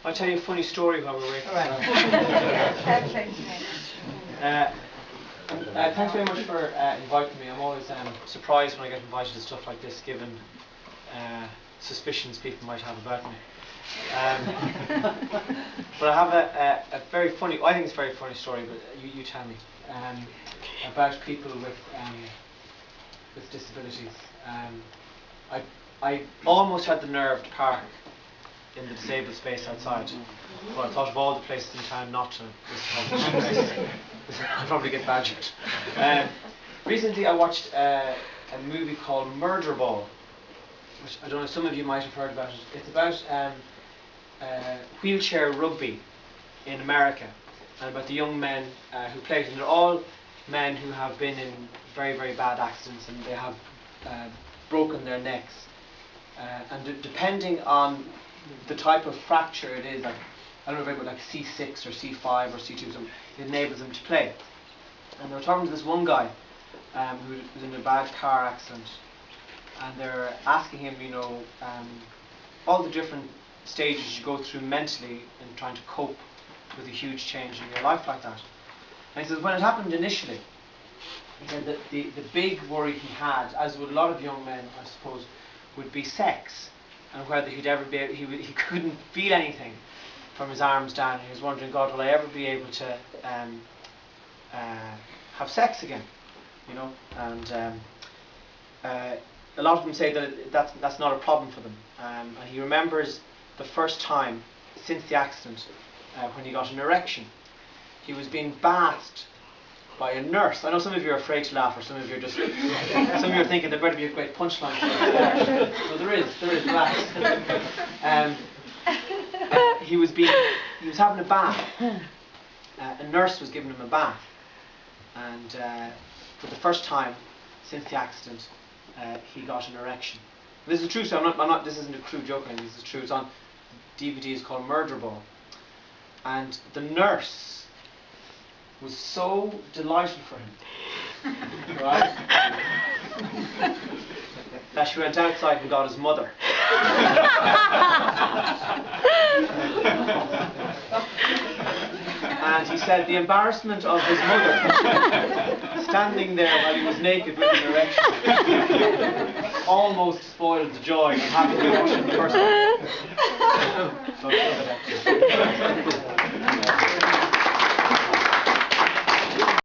I'll tell you a funny story while we're waiting. Thanks very much for inviting me. I'm always surprised when I get invited to stuff like this, given suspicions people might have about me. But I have a very funny, I think it's a very funny story, but you tell me, about people with disabilities. I almost had the nerve to park in the disabled space outside, but I thought of all the places in town not to. I'll probably get badgered. Recently I watched a movie called Murder Ball, which I don't know, some of you might have heard about it. It's about wheelchair rugby in America, and about the young men who play it. And they're all men who have been in very, very bad accidents, and they have broken their necks. And depending on the type of fracture it is, like, I don't know about like C6 or C5 or C2, so it enables them to play. And they were talking to this one guy who was in a bad car accident, and they're asking him, you know, all the different stages you go through mentally in trying to cope with a huge change in your life like that. And he says when it happened initially, he said that the big worry he had, as with a lot of young men, I suppose, would be sex, and whether he'd ever be able, he couldn't feel anything from his arms down. He was wondering, God, will I ever be able to have sex again? You know, and a lot of them say that that's not a problem for them. And he remembers the first time since the accident when he got an erection. He was being bathed by a nurse. I know some of you are afraid to laugh, or some of you are just, some of you are thinking there better be a great punchline. No, there is, relax. He was having a bath. A nurse was giving him a bath, and for the first time since the accident, he got an erection. This is true, so I'm not. This isn't a crude joke. This is true. It's on DVD. It's called Murder Ball, and the nurse was so delighted for him, right, that she went outside and got his mother. And he said the embarrassment of his mother standing there while he was naked with an erection almost spoiled the joy of having the emotion in the first place.